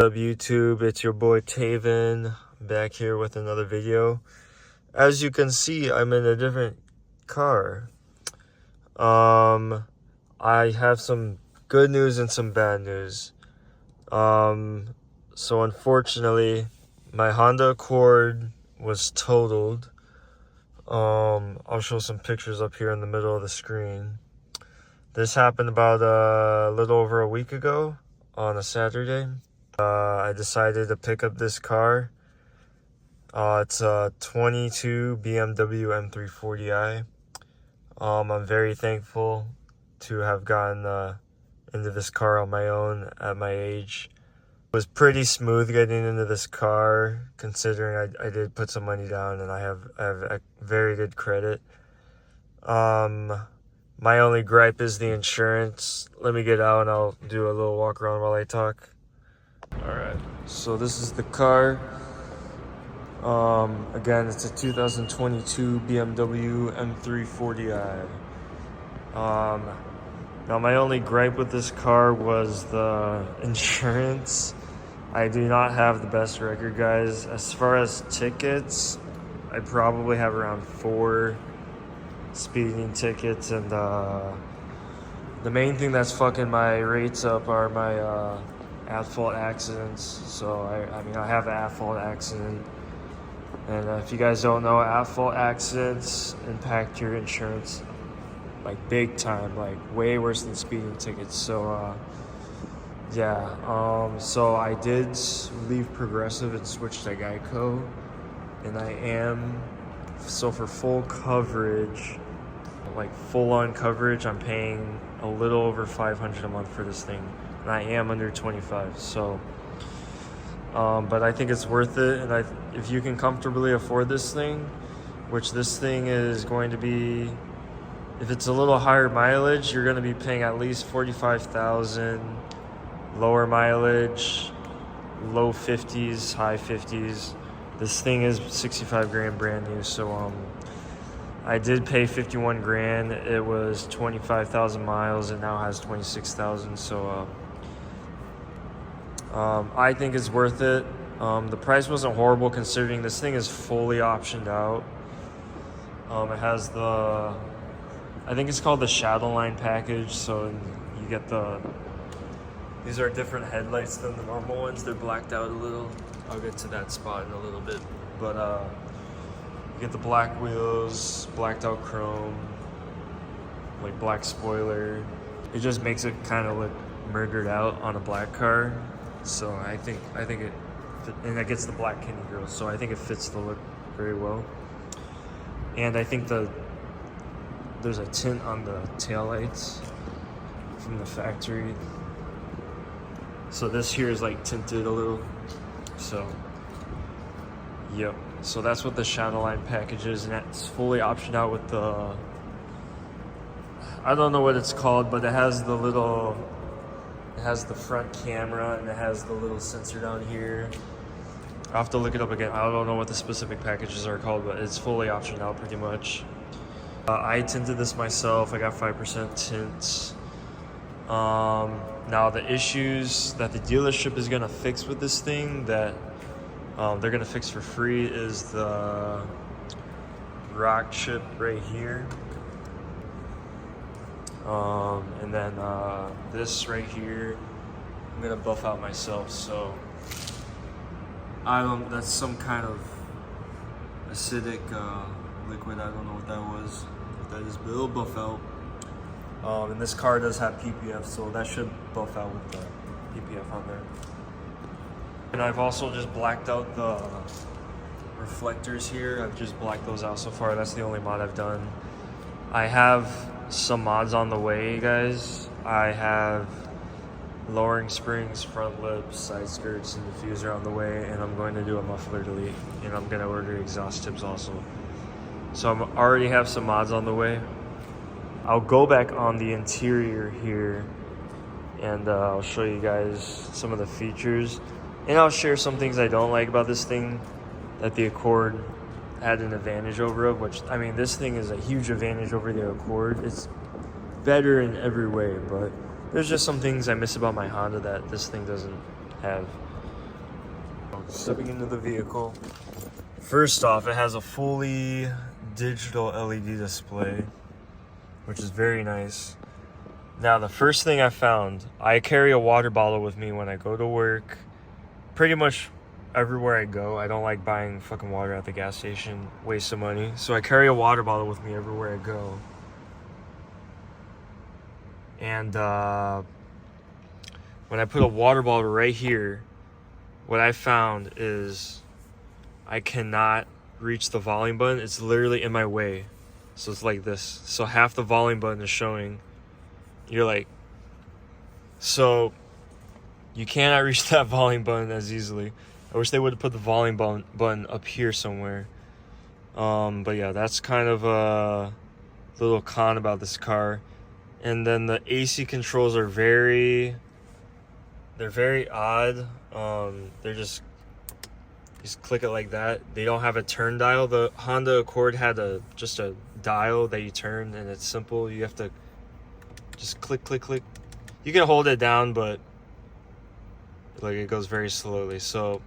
Up YouTube, it's your boy Taven back here with another video. As you can see, I'm in a different car. I have some good news and some bad news. So unfortunately, my Honda Accord was totaled. I'll show some pictures up here in the middle of the screen. This happened about a little over a week ago on a Saturday. I decided to pick up this car. It's a 22 BMW M340i. I'm very thankful to have gotten into this car on my own at my age. It was pretty smooth getting into this car, considering I did put some money down and I have a very good credit. My only gripe is the insurance. Let me get out and I'll do a little walk around while I talk. Alright, so this is the car. Again, it's a 2022 BMW M340i. Now my only gripe with this car was the insurance. I do not have the best record, guys. As far as tickets, I probably have around 4 speeding tickets, and the main thing that's fucking my rates up are my at-fault accidents. So I have an at-fault accident, and if you guys don't know, at-fault accidents impact your insurance like big time, like way worse than speeding tickets. So so I did leave Progressive and switch to Geico, and so for full coverage, like full-on coverage, I'm paying a little over $500 a month for this thing, and I am under 25. So but I think it's worth it, and if you can comfortably afford this thing, which this thing is going to be, if it's a little higher mileage, you're going to be paying at least $45,000. Lower mileage, low 50s, high 50s. This thing is 65 grand brand new. So I did pay 51 grand. It was 25,000 miles. It now has 26,000. So I think it's worth it. The price wasn't horrible considering this thing is fully optioned out. It has I think it's called the Shadowline package. So you get these are different headlights than the normal ones. They're blacked out a little. I'll get to that spot in a little bit. But you get the black wheels, blacked out chrome, like black spoiler. It just makes it kind of look murdered out on a black car. So I think it, and it gets the black kidney grills. So I think it fits the look very well. And I think there's a tint on the taillights from the factory. So this here is like tinted a little. So, yep. So that's what the Shadowline package is, and that's fully optioned out with the, I don't know what it's called, but it has the front camera, and it has the little sensor down here. I'll have to look it up again. I don't know what the specific packages are called, but it's fully optioned out pretty much. I tinted this myself. I got 5% tint. Now the issues that the dealership is gonna fix with this thing that they're gonna fix for free is the rock chip right here, and then this right here I'm gonna buff out myself. So that's some kind of acidic liquid. I don't know what that was, what that is, but it'll buff out. And this car does have PPF, so that should buff out with the PPF on there. And I've also just blacked out the reflectors here. I've just blacked those out so far. That's the only mod I've done. I have some mods on the way, guys. I have lowering springs, front lips, side skirts, and diffuser on the way, and I'm going to do a muffler delete, and I'm going to order exhaust tips also. So I already have some mods on the way. I'll go back on the interior here, and I'll show you guys some of the features, and I'll share some things I don't like about this thing that the Accord had an advantage over, which, I mean, this thing is a huge advantage over the Accord. It's better in every way, but there's just some things I miss about my Honda that this thing doesn't have. Stepping into the vehicle. First off, it has a fully digital LED display, which is very nice. Now, the first thing I found, I carry a water bottle with me when I go to work. Pretty much everywhere I go. I don't like buying fucking water at the gas station. Waste of money. So I carry a water bottle with me everywhere I go. And when I put a water bottle right here, what I found is I cannot reach the volume button. It's literally in my way. So it's like this. So half the volume button is showing. You're like, so you cannot reach that volume button as easily. I wish they would have put the volume button up here somewhere. But yeah, that's kind of a little con about this car. And then the AC controls are very odd. They're just click it like that. They don't have a turn dial. The Honda Accord had just a dial that you turn, and it's simple. You have to just click, click, click. You can hold it down, but like it goes very slowly. So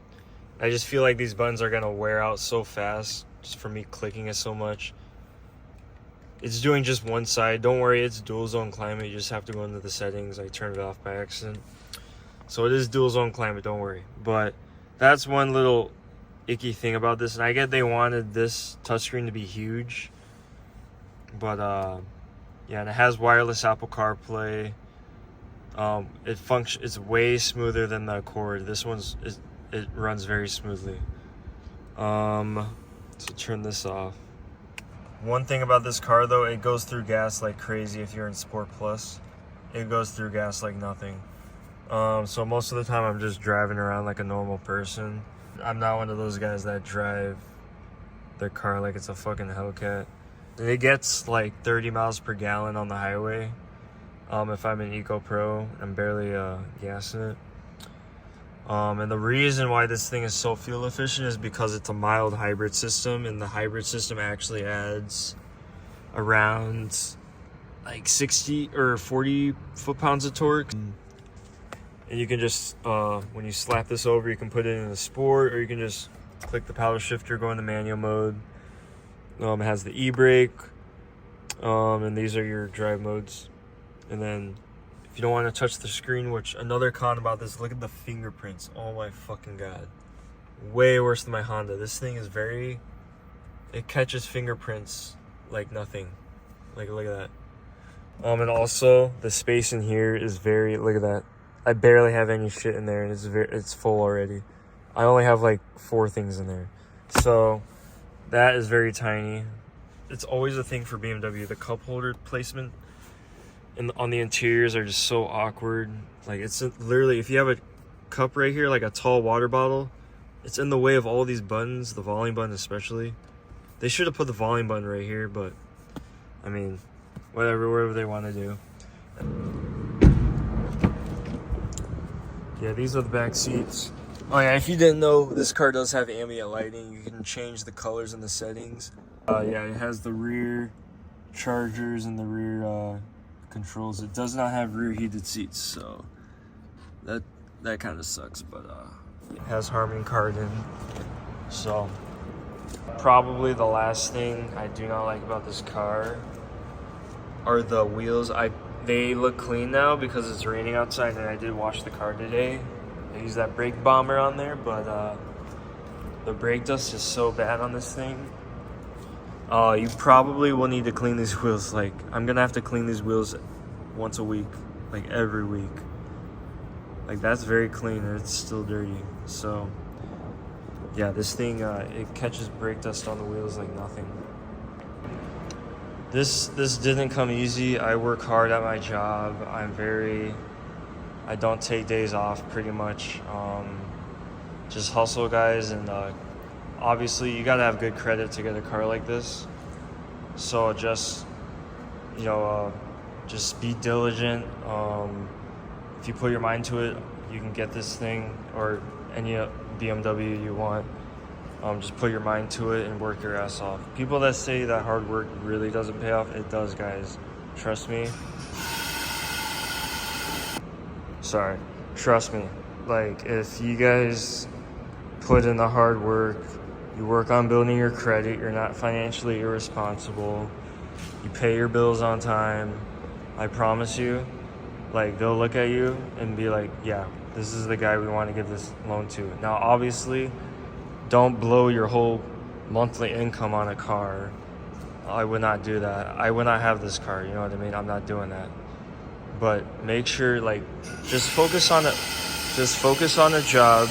I just feel like these buttons are gonna wear out so fast just for me clicking it so much. It's doing just one side. Don't worry, it's dual zone climate. You just have to go into the settings. I turned it off by accident. So it is dual zone climate, don't worry. But that's one little icky thing about this. And I get they wanted this touchscreen to be huge. But yeah, and it has wireless Apple CarPlay. It's way smoother than the Accord. This it runs very smoothly. So turn this off. One thing about this car though, it goes through gas like crazy. If you're in Sport Plus, it goes through gas like nothing. So most of the time I'm just driving around like a normal person. I'm not one of those guys that drive their car like it's a fucking Hellcat. It gets like 30 miles per gallon on the highway. If I'm in Eco Pro, I'm barely gassing it. And the reason why this thing is so fuel efficient is because it's a mild hybrid system, and the hybrid system actually adds around like 60 or 40 foot-pounds of torque. And you can just, when you slap this over, you can put it in a sport, or you can just click the paddle shifter, go into manual mode. It has the e-brake, and these are your drive modes. And then if you don't want to touch the screen, which another con about this, look at the fingerprints. Oh my fucking god. Way worse than my Honda. This thing is it catches fingerprints like nothing. Like, look at that. And also the space in here is look at that. I barely have any shit in there, and it's full already. I only have like 4 things in there. So that is very tiny. It's always a thing for BMW. The cup holder placement on the interiors are just so awkward. Like, it's literally, if you have a cup right here, like a tall water bottle, it's in the way of all these buttons, the volume button especially. They should have put the volume button right here, but I mean, whatever they want to do. Yeah, these are the back seats. Oh yeah, if you didn't know, this car does have ambient lighting. You can change the colors in the settings. Yeah, it has the rear chargers and the rear controls. It does not have rear heated seats, so that kind of sucks, but it has Harman Kardon. So probably the last thing I do not like about this car are the wheels. They look clean now because it's raining outside, and I did wash the car today. I used that brake bomber on there, but the brake dust is so bad on this thing. You probably will need to clean these wheels. Like, I'm gonna have to clean these wheels once a week, like every week. Like, that's very clean, and it's still dirty. So yeah, this thing, it catches brake dust on the wheels like nothing. This didn't come easy. I work hard at my job. I don't take days off pretty much. Just hustle, guys, and obviously you gotta have good credit to get a car like this. So just, just be diligent. If you put your mind to it, you can get this thing or any BMW you want. Just put your mind to it and work your ass off. People that say that hard work really doesn't pay off, it does, guys. Trust me. Sorry. Trust me. Like, if you guys put in the hard work, you work on building your credit, you're not financially irresponsible, you pay your bills on time, I promise you, like, they'll look at you and be like, yeah, this is the guy we want to give this loan to. Now, obviously, don't blow your whole monthly income on a car. I would not do that. I would not have this car, you know what I mean? I'm not doing that. But make sure, like, just focus on it. Just focus on a job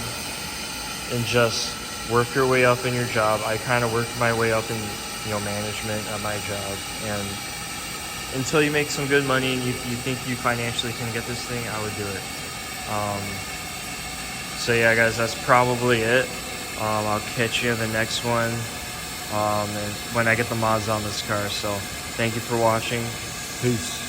and just work your way up in your job. I kind of worked my way up in, management at my job. And until you make some good money and you think you financially can get this thing, I would do it. So yeah, guys, that's probably it. I'll catch you in the next one. And when I get the mods on this car. So thank you for watching. Peace.